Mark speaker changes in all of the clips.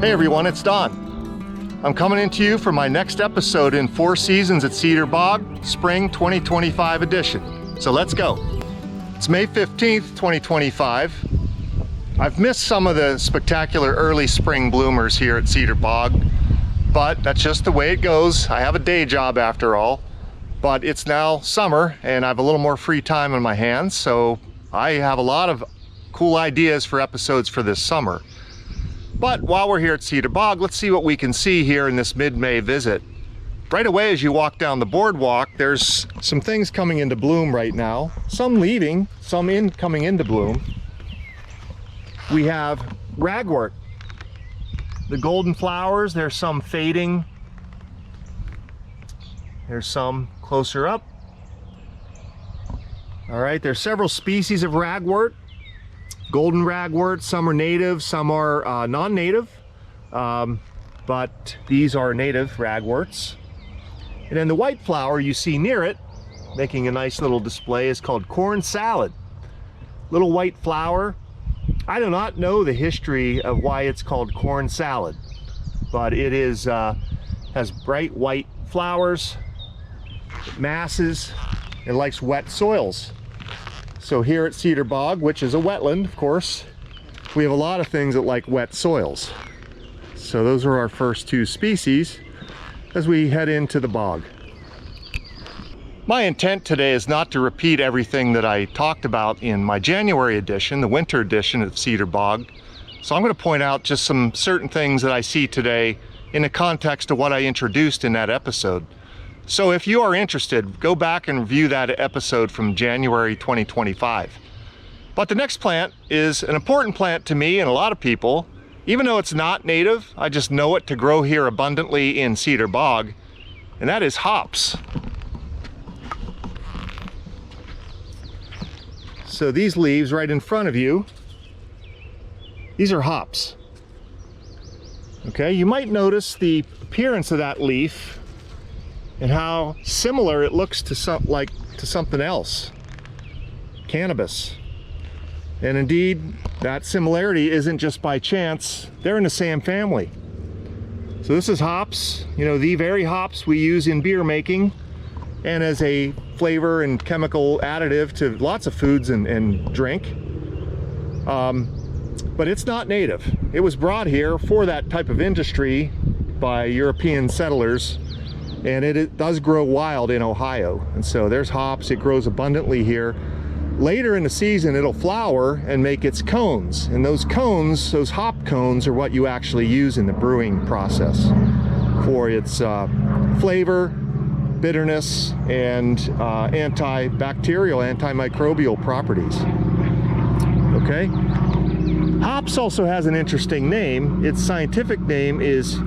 Speaker 1: Hey everyone, it's Don. I'm coming into you for my next episode in 4 Seasons at Cedar Bog, Spring 2025 edition. So let's go. It's May 15th, 2025. I've missed some of the spectacular early spring bloomers here at Cedar Bog, but that's just the way it goes. I have a day job after all, but it's now summer and I have a little more free time on my hands, so I have a lot of cool ideas for episodes for this summer. But while we're here at Cedar Bog, let's see what we can see here in this mid-May visit. Right away as you walk down the boardwalk, there's some things coming into bloom right now. Some leaving, some coming into bloom. We have ragwort. The golden flowers, there's some fading. There's some closer up. All right, there's several species of ragwort. Golden ragwort, some are native, some are non-native, but these are native ragworts. And then the white flower you see near it, making a nice little display, is called corn salad. Little white flower. I do not know the history of why it's called corn salad, but it is has bright white flowers, masses, and likes wet soils. So here at Cedar Bog, which is a wetland, of course, we have a lot of things that like wet soils. So those are our first 2 species as we head into the bog. My intent today is not to repeat everything that I talked about in my January edition, the winter edition of Cedar Bog. So I'm going to point out just some certain things that I see today in the context of what I introduced in that episode. So if you are interested, go back and view that episode from January 2025. But the next plant is an important plant to me and a lot of people. Even though it's not native, I just know it to grow here abundantly in Cedar Bog, and that is hops. So these leaves right in front of you, these are hops. Okay, you might notice the appearance of that leaf and how similar it looks to something else, cannabis. And indeed, that similarity isn't just by chance. They're in the same family. So this is hops, you know, the very hops we use in beer making and as a flavor and chemical additive to lots of foods and drink. But it's not native. It was brought here for that type of industry by European settlers, and it does grow wild in Ohio. And so there's hops, it grows abundantly here. Later in the season, it'll flower and make its cones. And those cones, those hop cones, are what you actually use in the brewing process for its flavor, bitterness, and antibacterial, antimicrobial properties. Okay? Hops also has an interesting name. Its scientific name is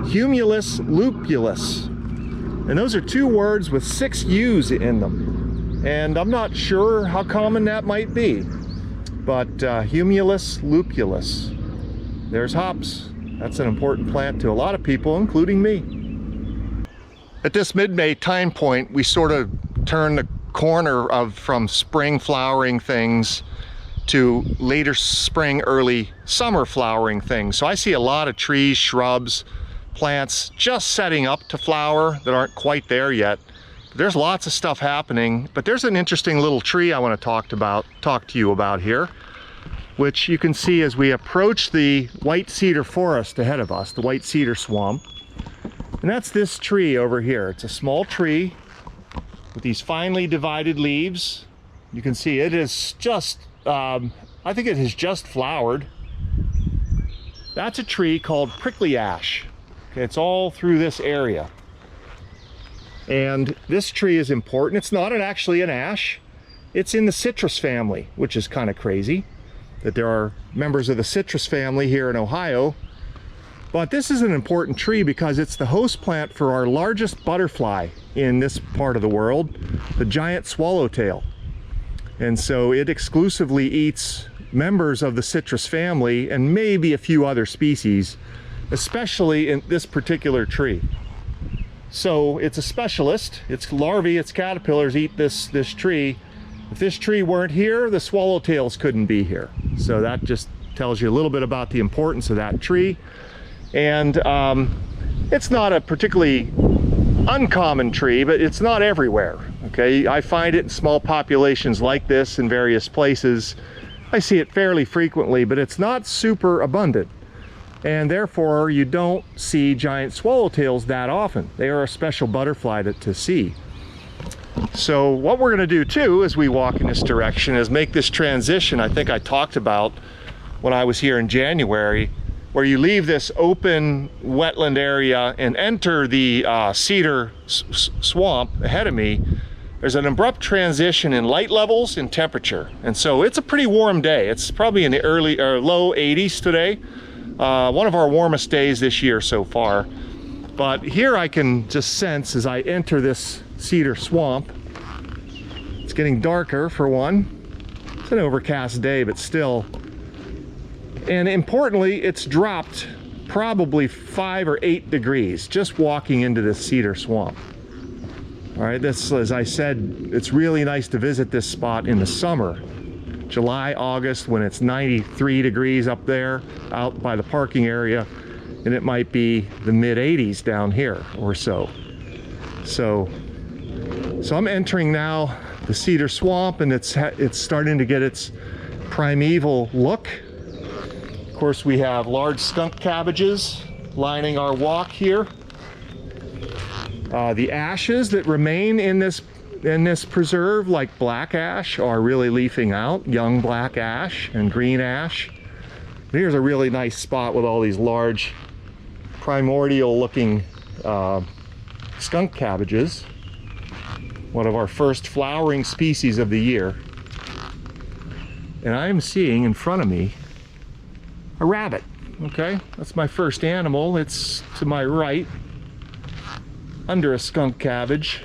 Speaker 1: Humulus lupulus, and those are 2 words with 6 U's in them, and I'm not sure how common that might be, but Humulus lupulus. There's hops. That's an important plant to a lot of people, including me. At this mid-May time point, we sort of turn the corner from spring flowering things to later spring, early summer flowering things. So I see a lot of trees, shrubs, plants just setting up to flower that aren't quite there yet. There's lots of stuff happening, but there's an interesting little tree I want to talk to you about here, which you can see as we approach the white cedar forest ahead of us, the white cedar swamp. And that's this tree over here. It's a small tree with these finely divided leaves. You can see it is just, I think it has just flowered. That's a tree called prickly ash. Okay, it's all through this area. And this tree is important. It's not actually an ash. It's in the citrus family, which is kind of crazy that there are members of the citrus family here in Ohio. But this is an important tree because it's the host plant for our largest butterfly in this part of the world, the giant swallowtail. And so it exclusively eats members of the citrus family and maybe a few other species, especially in this particular tree. So it's a specialist. Its larvae, its caterpillars eat this tree. If this tree weren't here, the swallowtails couldn't be here. So that just Tells you a little bit about the importance of that tree. And it's not a particularly uncommon tree, but it's not everywhere. Okay, I find it in small populations like this in various places. I see it fairly frequently, but it's not super abundant. And therefore, you don't see giant swallowtails that often. They are a special butterfly to see. So what we're going to do too as we walk in this direction is make this transition I think I talked about when I was here in January, where you leave this open wetland area and enter the cedar swamp ahead of me. There's an abrupt transition in light levels and temperature. And so it's a pretty warm day. It's probably in the early or low 80s today. One of our warmest days this year so far. But here I can just sense as I enter this cedar swamp, it's getting darker for one. It's an overcast day, but still. And importantly, it's dropped probably 5 or 8 degrees just walking into this cedar swamp. All right, this, as I said, it's really nice to visit this spot in the summer. July, August, when it's 93 degrees up there out by the parking area, and it might be the mid 80s down here or so. So I'm entering now the cedar swamp, and it's starting to get its primeval look. Of course, we have large skunk cabbages lining our walk here. The ashes that remain in this preserve, like black ash, are really leafing out. Young black ash and green ash. Here's a really nice spot with all these large primordial looking skunk cabbages. One of our first flowering species of the year. And I'm seeing in front of me a rabbit. Okay, that's my first animal. It's to my right under a skunk cabbage.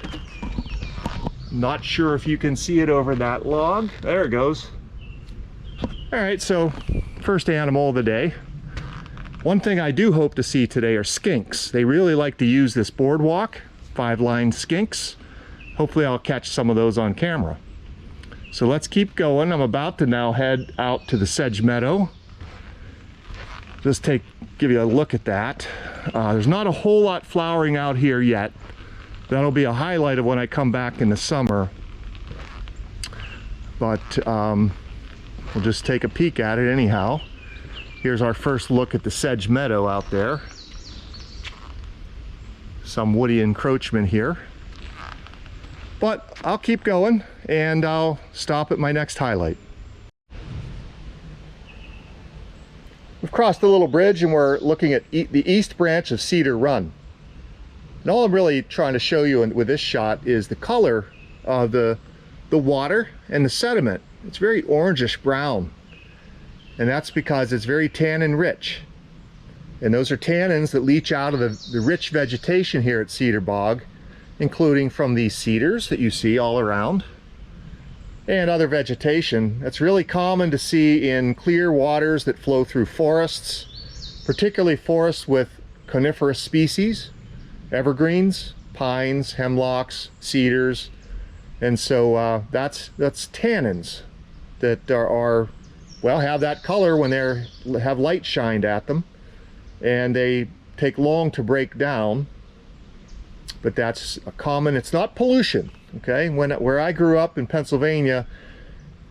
Speaker 1: Not sure if you can see it over that log. There it goes. All right, so first animal of the day. One thing I do hope to see today are skinks. They really like to use this boardwalk, 5-line skinks. Hopefully I'll catch some of those on camera. So let's keep going. I'm about to now head out to the sedge meadow. Just give you a look at that. There's not a whole lot flowering out here yet. That'll be a highlight of when I come back in the summer. But we'll just take a peek at it anyhow. Here's our first look at the sedge meadow out there. Some woody encroachment here. But I'll keep going and I'll stop at my next highlight. We've crossed a little bridge and we're looking at the east branch of Cedar Run. And all I'm really trying to show you with this shot is the color of the water and the sediment. It's very orangish brown. And that's because it's very tannin rich. And those are tannins that leach out of the rich vegetation here at Cedar Bog, including from these cedars that you see all around and other vegetation. That's really common to see in clear waters that flow through forests, particularly forests with coniferous species, evergreens, pines, hemlocks, cedars. And so that's tannins that are well, have that color when they have light shined at them, and they take long to break down. But that's a common, it's not pollution. Okay, where I grew up in Pennsylvania,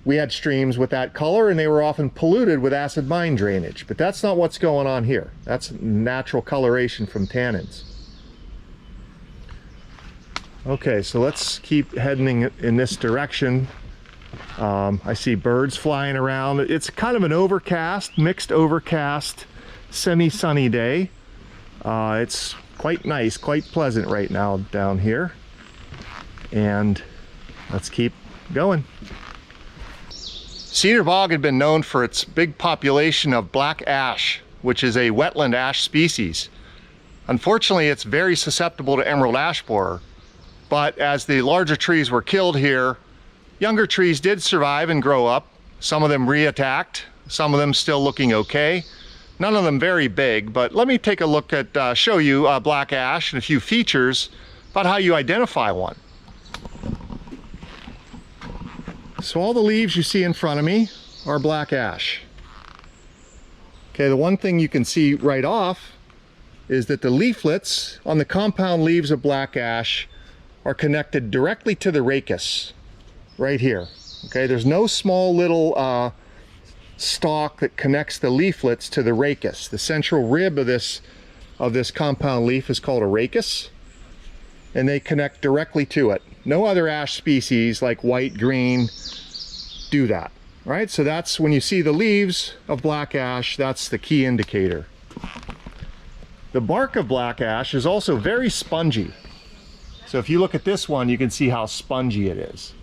Speaker 1: we had streams with that color and they were often polluted with acid mine drainage, but that's not what's going on here. That's natural coloration from tannins. Okay, so let's keep heading in this direction. I see birds flying around. It's kind of an overcast, mixed overcast, semi-sunny day. It's quite nice, quite pleasant right now down here. And let's keep going. Cedar Bog had been known for its big population of black ash, which is a wetland ash species. Unfortunately, it's very susceptible to emerald ash borer. But as the larger trees were killed here, younger trees did survive and grow up. Some of them reattacked, some of them still looking okay. None of them very big, but let me take a look at, show you black ash and a few features about how you identify one. So all the leaves you see in front of me are black ash. Okay, the one thing you can see right off is that the leaflets on the compound leaves of black ash are connected directly to the rachis, right here. Okay, there's no small little stalk that connects the leaflets to the rachis. The central rib of this compound leaf is called a rachis, and they connect directly to it. No other ash species like white, green do that. Right, so that's when you see the leaves of black ash, that's the key indicator. The bark of black ash is also very spongy. So if you look at this one, you can see how spongy it is.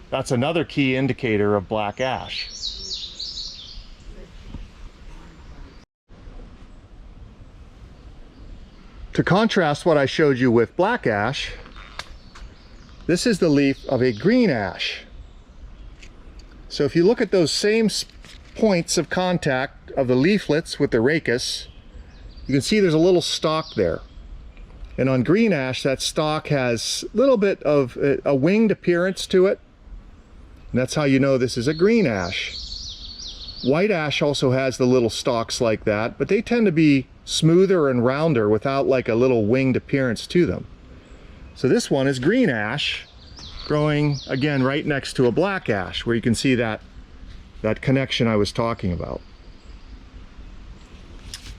Speaker 1: That's another key indicator of black ash. To contrast what I showed you with black ash, this is the leaf of a green ash. So if you look at those same points of contact of the leaflets with the rachis, you can see there's a little stalk there. And on green ash, that stalk has a little bit of a winged appearance to it. And that's how you know this is a green ash. White ash also has the little stalks like that, but they tend to be smoother and rounder without like a little winged appearance to them. So this one is green ash, growing again right next to a black ash, where you can see that connection I was talking about.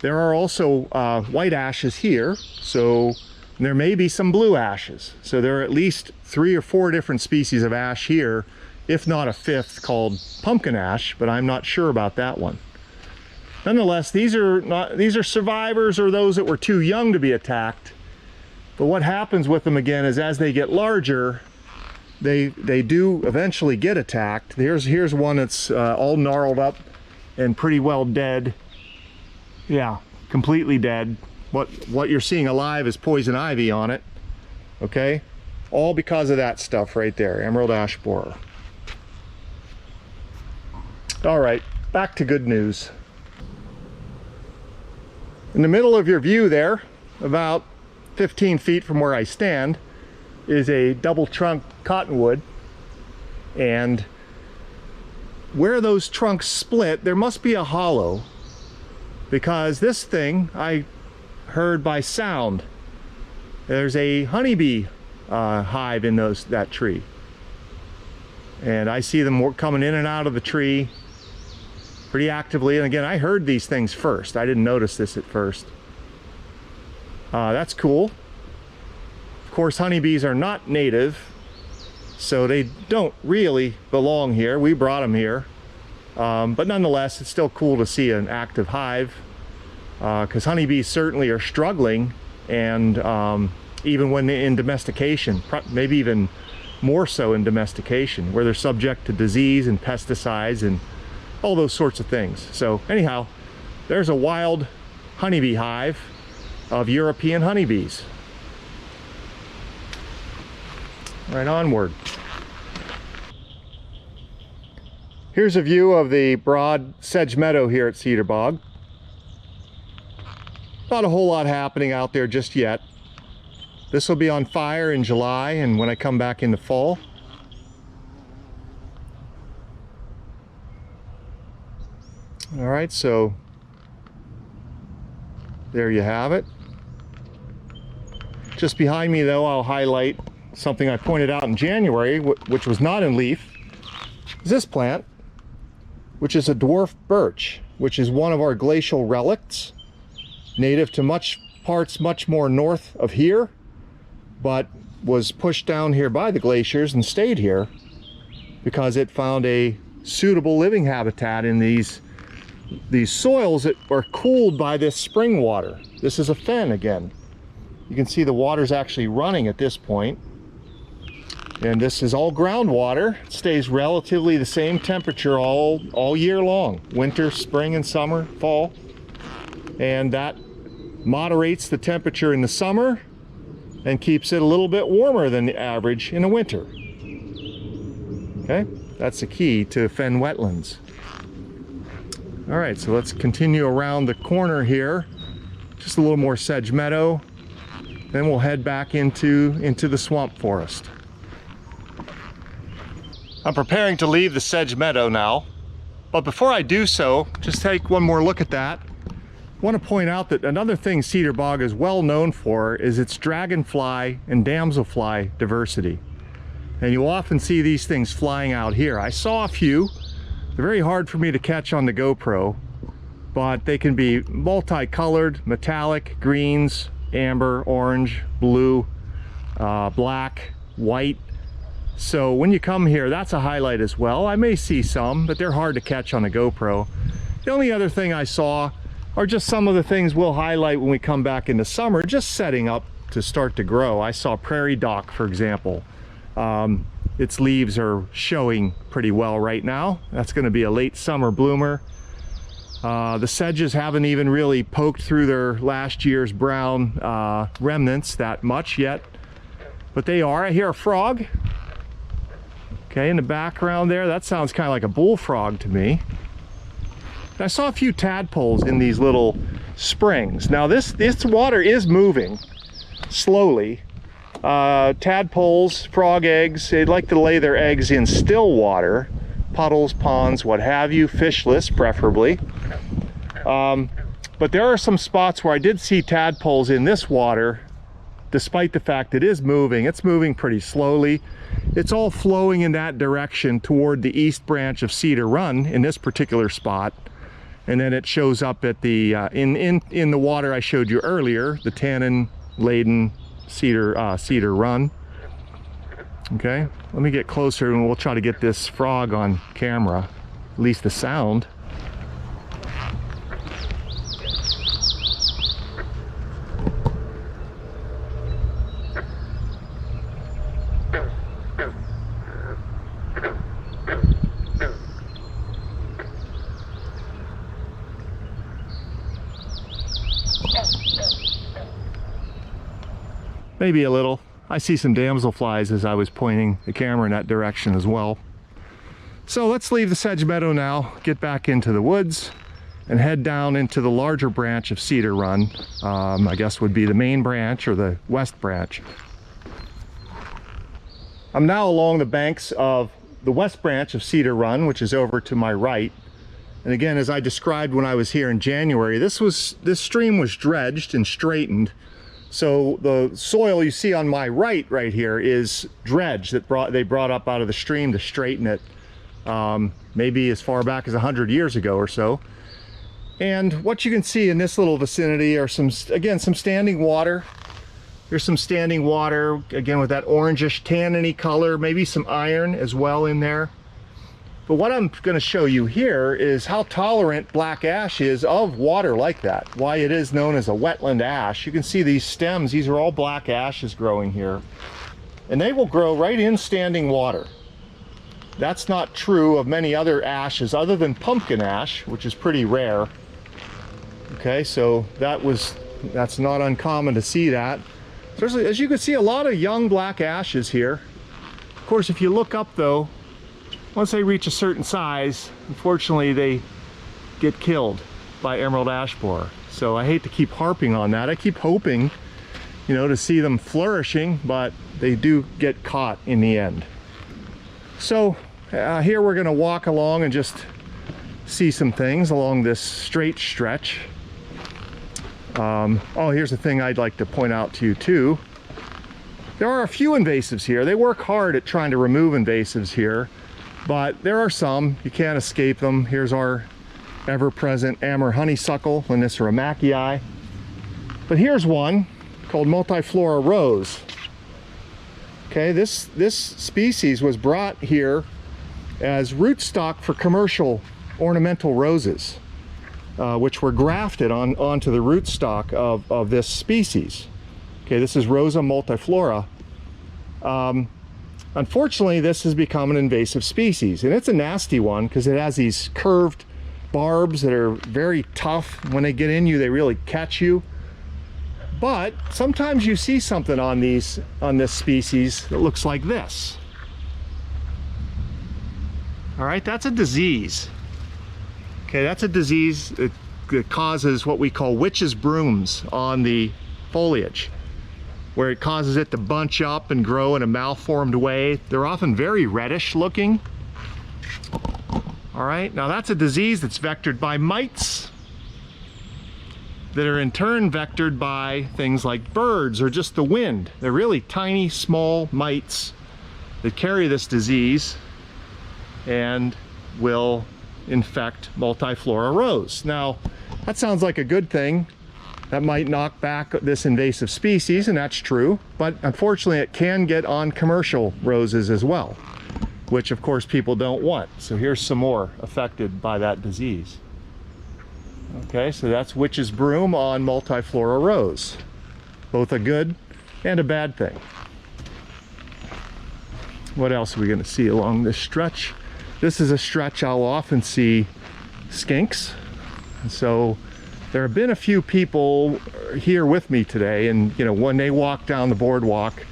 Speaker 1: There are also white ashes here, so there may be some blue ashes. So there are at least 3 or 4 different species of ash here, if not a 5th called pumpkin ash, but I'm not sure about that one. Nonetheless, these are survivors or those that were too young to be attacked. But what happens with them again is as they get larger, they do eventually get attacked. Here's one that's all gnarled up and pretty well dead. Yeah, completely dead. What you're seeing alive is poison ivy on it. Okay, all because of that stuff right there, emerald ash borer. All right, back to good news. In the middle of your view there, about 15 feet from where I stand, is a double trunk cottonwood, and where those trunks split there must be a hollow, because this thing I heard by sound. There's a honeybee hive in that tree, and I see them coming in and out of the tree pretty actively. And again, I heard these things first. I didn't notice this at first. That's cool. Of course, honeybees are not native, so they don't really belong here. We brought them here. But nonetheless, it's still cool to see an active hive, because honeybees certainly are struggling, and even when in domestication, maybe even more so in domestication, where they're subject to disease and pesticides and all those sorts of things. So anyhow, there's a wild honeybee hive of European honeybees. Right, onward. Here's a view of the broad sedge meadow here at Cedar Bog. Not a whole lot happening out there just yet. This will be on fire in July and when I come back in the fall. All right, so there you have it. Just behind me though, I'll highlight something I pointed out in January, which was not in leaf. Is this plant, which is a dwarf birch, which is one of our glacial relicts, native to parts much more north of here, but was pushed down here by the glaciers and stayed here because it found a suitable living habitat in these soils that are cooled by this spring water. This is a fen again. You can see the water's actually running at this point. And this is all groundwater. It stays relatively the same temperature all year long. Winter, spring, and summer, fall. And that moderates the temperature in the summer and keeps it a little bit warmer than the average in the winter. Okay, that's the key to fen wetlands. All right, so let's continue around the corner here. Just a little more sedge meadow. Then we'll head back into the swamp forest. I'm preparing to leave the sedge meadow now. But before I do so, just take one more look at that. I want to point out that another thing Cedar Bog is well known for is its dragonfly and damselfly diversity. And you'll often see these things flying out here. I saw a few. They're very hard for me to catch on the GoPro, but they can be multicolored, metallic, greens, amber, orange, blue, black, white. So when you come here, that's a highlight as well. I may see some, but they're hard to catch on the GoPro. The only other thing I saw are just some of the things we'll highlight when we come back into summer, just setting up to start to grow. I saw prairie dock, for example. Its leaves are showing pretty well right now. That's going to be a late summer bloomer. The sedges haven't even really poked through their last year's brown remnants that much yet, but they are. I hear a frog. Okay, in the background there, that sounds kind of like a bullfrog to me. I saw a few tadpoles in these little springs. Now this water is moving slowly. Tadpoles, frog eggs, they like to lay their eggs in still water, puddles, ponds, what have you, fishless preferably. But there are some spots where I did see tadpoles in this water, despite the fact it is moving. It's moving pretty slowly. It's all flowing in that direction toward the east branch of Cedar Run in this particular spot. And then it shows up at the, in the water I showed you earlier, the tannin-laden Cedar Run. Okay, let me get closer and we'll try to get this frog on camera, at least the sound. Maybe a little. I see some damselflies as I was pointing the camera in that direction as well. So let's leave the sedge meadow now, get back into the woods, and head down into the larger branch of Cedar Run. I guess would be the main branch or the west branch. I'm now along the banks of the west branch of Cedar Run, which is over to my right. And again, as I described when I was here in January, this stream was dredged and straightened. So the soil you see on my right here is dredge that they brought up out of the stream to straighten it, maybe as far back as 100 years ago or so. And what you can see in this little vicinity are some standing water. There's some standing water, again, with that orangish tanniny color, maybe some iron as well in there. But what I'm going to show you here is how tolerant black ash is of water like that, why it is known as a wetland ash. You can see these stems, these are all black ashes growing here, and they will grow right in standing water. That's not true of many other ashes other than pumpkin ash, which is pretty rare. Okay, so that's not uncommon to see that. So as you can see, a lot of young black ashes here. Of course, if you look up though, once they reach a certain size, unfortunately they get killed by emerald ash borer. So I hate to keep harping on that. I keep hoping, you know, to see them flourishing, but they do get caught in the end. So here we're going to walk along and just see some things along this straight stretch. Oh, here's the thing I'd like to point out to you too. There are a few invasives here. They work hard at trying to remove invasives here, but there are some. You can't escape them. Here's our ever-present amber honeysuckle, Linicera macchii. But here's one called multiflora rose. Okay, this species was brought here as rootstock for commercial ornamental roses, which were grafted onto the rootstock of this species. Okay, this is Rosa multiflora. Unfortunately, this has become an invasive species, and it's a nasty one because it has these curved barbs that are very tough. When they get in you, they really catch you. But sometimes you see something on this species that looks like this. All right, that's a disease. Okay, that's a disease that causes what we call witch's brooms on the foliage, where it causes it to bunch up and grow in a malformed way. They're often very reddish looking. All right, now that's a disease that's vectored by mites that are in turn vectored by things like birds or just the wind. They're really tiny, small mites that carry this disease and will infect multiflora rose. Now, that sounds like a good thing. That might knock back this invasive species, and that's true, but unfortunately it can get on commercial roses as well, which of course people don't want. So here's some more affected by that disease. Okay, so that's witch's broom on multiflora rose. Both a good and a bad thing. What else are we going to see along this stretch? This is a stretch I'll often see skinks. So there have been a few people here with me today, and you know, when they walk down the boardwalk,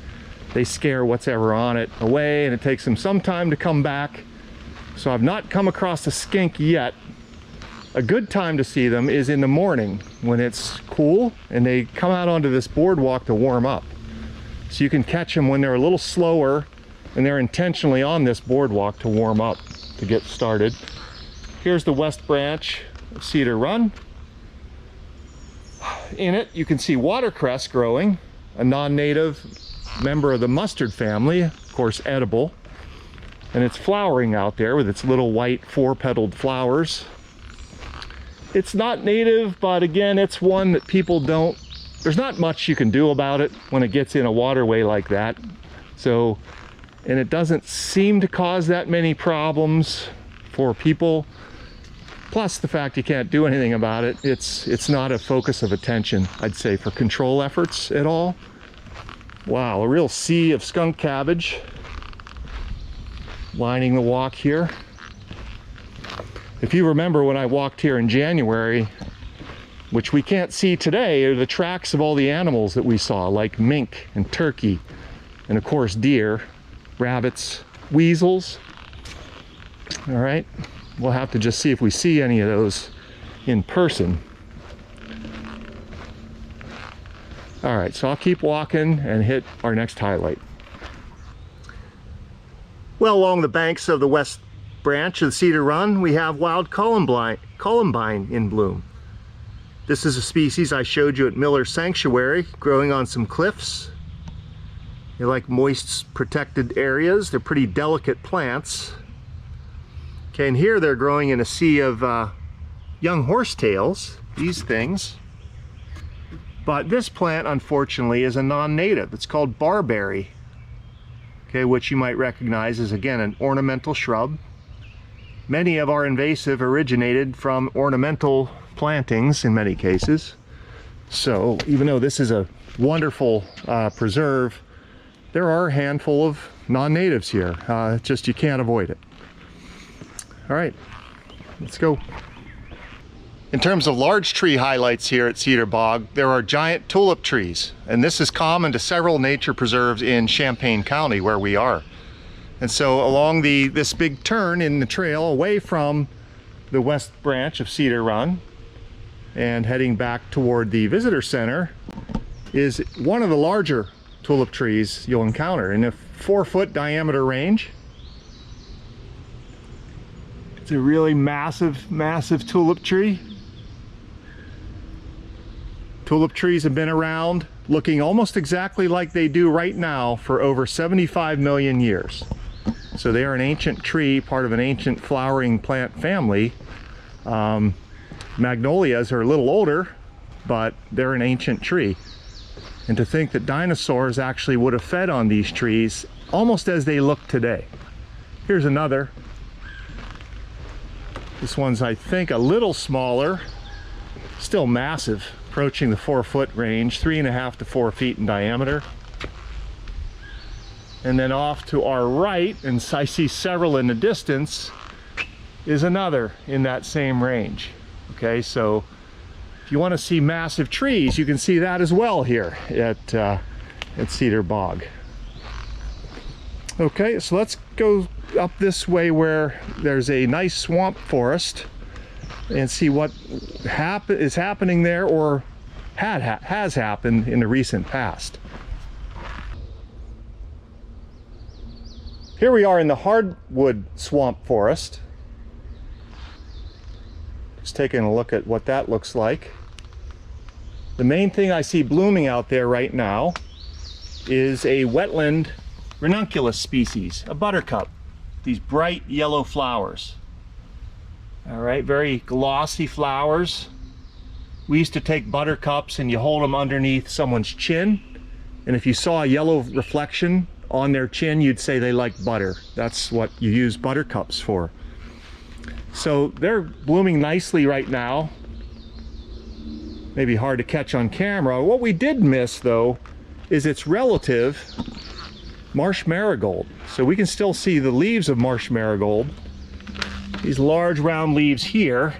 Speaker 1: they scare what's ever on it away, and it takes them some time to come back. So I've not come across a skink yet. A good time to see them is in the morning when it's cool and they come out onto this boardwalk to warm up. So you can catch them when they're a little slower and they're intentionally on this boardwalk to warm up, to get started. Here's the west branch of Cedar Run. In it you can see watercress growing, a non-native member of the mustard family, of course edible, and it's flowering out there with its little white four-petaled flowers. It's not native, but again, it's one that people don't, there's not much you can do about it when it gets in a waterway like that. So, and it doesn't seem to cause that many problems for people. Plus the fact you can't do anything about it, it's not a focus of attention, I'd say, for control efforts at all. Wow, a real sea of skunk cabbage lining the walk here. If you remember when I walked here in January, which we can't see today, are the tracks of all the animals that we saw, like mink and turkey, and of course deer, rabbits, weasels. All right, we'll have to just see if we see any of those in person. All right, so I'll keep walking and hit our next highlight. Well, along the banks of the west branch of the Cedar Run, we have wild columbine in bloom. This is a species I showed you at Miller's Sanctuary, growing on some cliffs. They like moist, protected areas. They're pretty delicate plants. Okay, and here they're growing in a sea of young horsetails, these things. But this plant, unfortunately, is a non-native. It's called barberry, okay, which you might recognize as, again, an ornamental shrub. Many of our invasive originated from ornamental plantings in many cases. So even though this is a wonderful preserve, there are a handful of non-natives here. Just you can't avoid it. All right, let's go. In terms of large tree highlights here at Cedar Bog, there are giant tulip trees, and this is common to several nature preserves in Champaign County where we are. And so along this big turn in the trail away from the west branch of Cedar Run and heading back toward the visitor center is one of the larger tulip trees you'll encounter in a 4-foot diameter range. It's a really massive, massive tulip tree. Tulip trees have been around looking almost exactly like they do right now for over 75 million years. So they are an ancient tree, part of an ancient flowering plant family. Magnolias are a little older, but they're an ancient tree. And to think that dinosaurs actually would have fed on these trees almost as they look today. Here's another. This one's, I think, a little smaller, still massive, approaching the 4-foot range, 3.5 to 4 feet in diameter. And then off to our right, and I see several in the distance, is another in that same range. Okay, so if you want to see massive trees, you can see that as well here at Cedar Bog. Okay, so let's go up this way where there's a nice swamp forest and see what is happening there, or has happened in the recent past. Here we are in the hardwood swamp forest, Just taking a look at what that looks like. The main thing I see blooming out there right now is a wetland ranunculus species, a buttercup. These bright yellow flowers. All right, very glossy flowers. We used to take buttercups and you hold them underneath someone's chin, and if you saw a yellow reflection on their chin, you'd say they like butter. That's what you use buttercups for. So they're blooming nicely right now. Maybe hard to catch on camera. What we did miss though is its relative, marsh marigold. So we can still see the leaves of marsh marigold. These large round leaves here.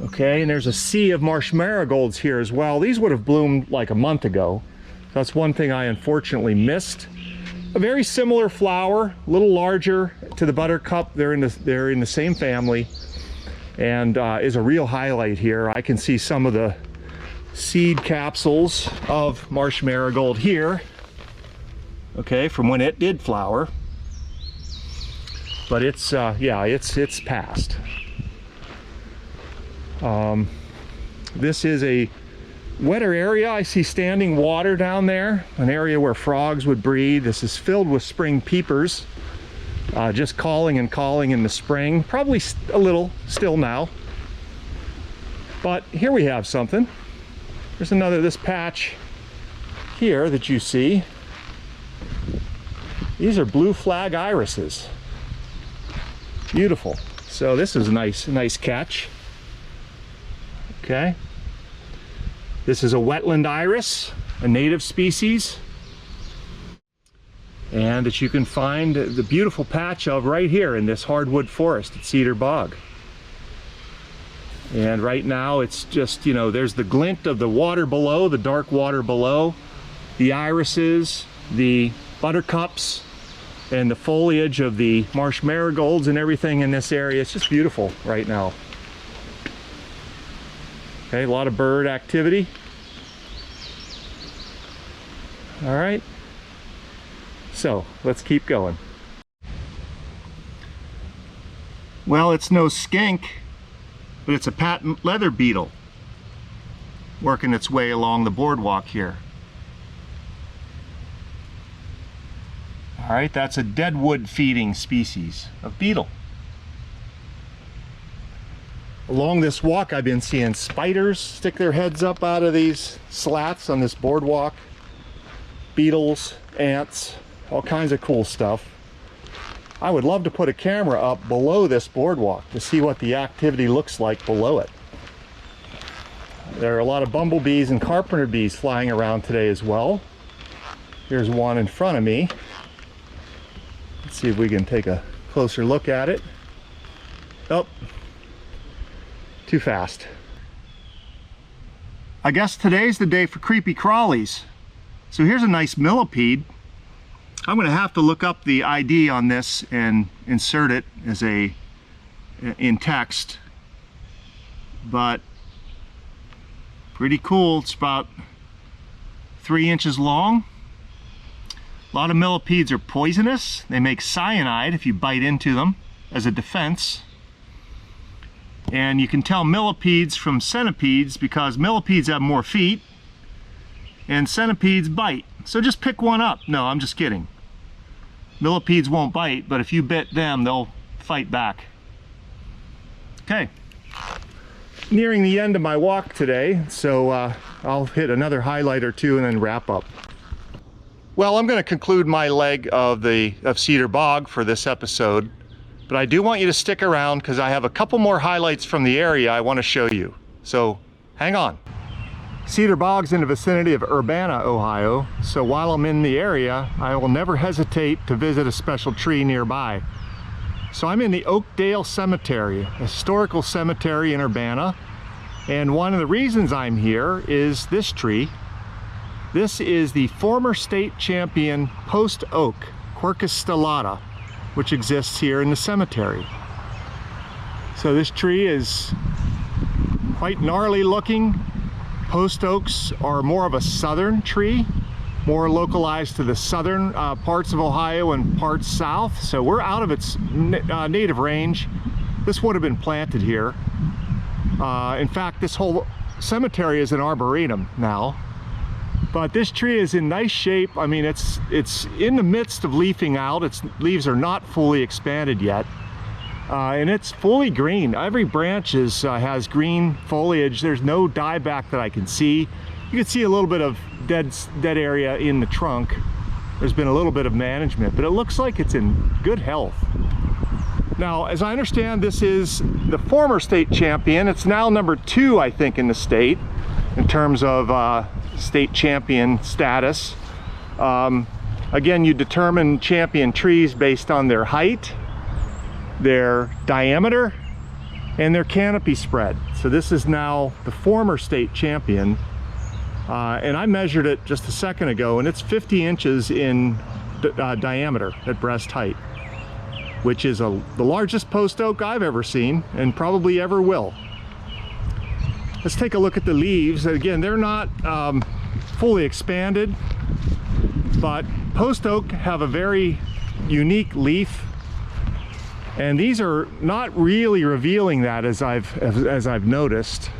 Speaker 1: Okay, and there's a sea of marsh marigolds here as well. These would have bloomed like a month ago. That's one thing I unfortunately missed. A very similar flower, a little larger to the buttercup. They're in the same family, and is a real highlight here. I can see some of the seed capsules of marsh marigold here. Okay, from when it did flower. But it's yeah, it's past. This is a wetter area. I see standing water down there, an area where frogs would breed. This is filled with spring peepers, just calling and calling in the spring. Probably a little still now. But here we have something. There's another, this patch here that you see. These are blue flag irises. Beautiful. So this is a nice catch. Okay. This is a wetland iris, a native species, and that you can find the beautiful patch of right here in this hardwood forest at Cedar Bog. And right now it's just, you know, there's the glint of the water below, the dark water below, the irises, the buttercups, and the foliage of the marsh marigolds and everything in this area. It's just beautiful right now. Okay, a lot of bird activity. All right, so let's keep going. Well, it's no skink, but it's a patent leather beetle working its way along the boardwalk here. All right, that's a deadwood feeding species of beetle. Along this walk, I've been seeing spiders stick their heads up out of these slats on this boardwalk. Beetles, ants, all kinds of cool stuff. I would love to put a camera up below this boardwalk to see what the activity looks like below it. There are a lot of bumblebees and carpenter bees flying around today as well. Here's one in front of me. Let's see if we can take a closer look at it. Oh, too fast. I guess today's the day for creepy crawlies. So here's a nice millipede. I'm going to have to look up the ID on this and insert it as in text. But pretty cool. It's about 3 inches long. A lot of millipedes are poisonous. They make cyanide if you bite into them as a defense. And you can tell millipedes from centipedes because millipedes have more feet and centipedes bite. So just pick one up. No, I'm just kidding. Millipedes won't bite, but if you bit them, they'll fight back. Okay. Nearing the end of my walk today, so I'll hit another highlight or two and then wrap up. Well, I'm going to conclude my leg of Cedar Bog for this episode, but I do want you to stick around because I have a couple more highlights from the area I want to show you. So hang on. Cedar Bog's in the vicinity of Urbana, Ohio, so while I'm in the area, I will never hesitate to visit a special tree nearby. So I'm in the Oakdale Cemetery, a historical cemetery in Urbana, and one of the reasons I'm here is this tree. This is the former state champion post oak, Quercus stellata, which exists here in the cemetery. So this tree is quite gnarly looking. Post oaks are more of a southern tree, more localized to the southern parts of Ohio and parts south. So we're out of its native range. This would have been planted here. In fact, this whole cemetery is an arboretum now. But this tree is in nice shape. I mean, it's in the midst of leafing out. Its leaves are not fully expanded yet. And it's fully green. Every branch has green foliage. There's no dieback that I can see. You can see a little bit of dead area in the trunk. There's been a little bit of management, but it looks like it's in good health. Now, as I understand, this is the former state champion. It's now number 2, I think, in the state in terms of state champion status. Again, you determine champion trees based on their height, their diameter, and their canopy spread. So this is now the former state champion, and I measured it just a second ago, and it's 50 inches in diameter at breast height, which is the largest post oak I've ever seen and probably ever will. Let's take a look at the leaves. Again, they're not fully expanded, but post oak have a very unique leaf. And these are not really revealing that, as I've noticed,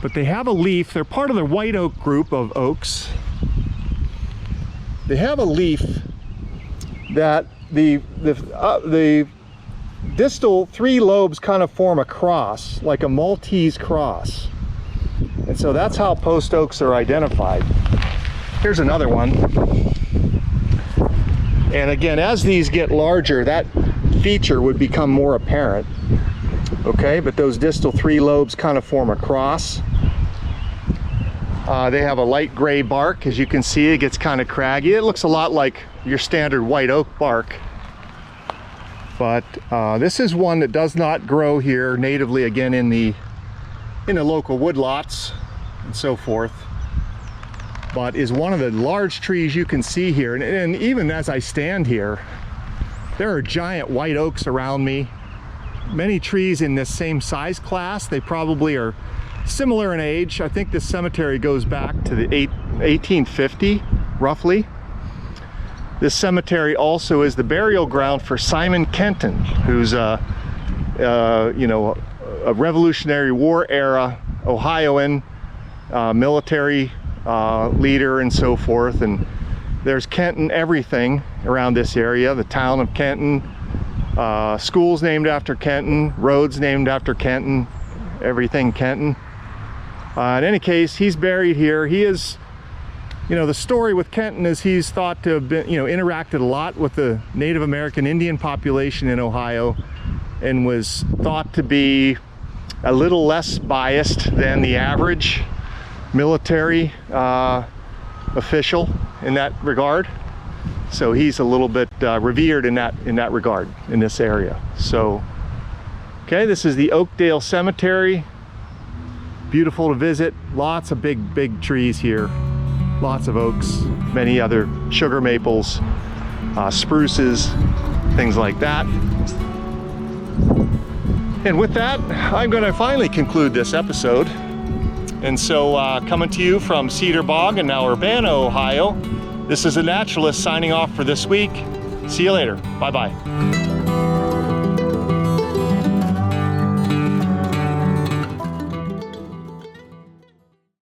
Speaker 1: but they have a leaf. They're part of the white oak group of oaks. They have a leaf that the distal 3 lobes kind of form a cross, like a Maltese cross, and so that's how post oaks are identified. Here's another one, and again, as these get larger, that feature would become more apparent. Okay, but those distal 3 lobes kind of form a cross. They have a light gray bark. As you can see, it gets kind of craggy. It looks a lot like your standard white oak bark, but this is one that does not grow here natively, again, in the local woodlots and so forth, but is one of the large trees you can see here. And even as I stand here, there are giant white oaks around me. Many trees in this same size class. They probably are similar in age. I think this cemetery goes back to the 1850, roughly. This cemetery also is the burial ground for Simon Kenton, who's a Revolutionary War era Ohioan military leader and so forth. And there's Kenton everything around this area. The town of Kenton, schools named after Kenton, roads named after Kenton, everything Kenton. In any case, he's buried here. He is, the story with Kenton is he's thought to have been, interacted a lot with the Native American Indian population in Ohio, and was thought to be a little less biased than the average military official in that regard. So he's a little bit revered in that regard in this area. So, okay, this is the Oakdale Cemetery. Beautiful to visit. Lots of big trees here. Lots of oaks, many other sugar maples, spruces, things like that. And with that, I'm going to finally conclude this episode. And so, coming to you from Cedar Bog and now Urbana, Ohio, this is the Naturalist signing off for this week. See you later. Bye-bye.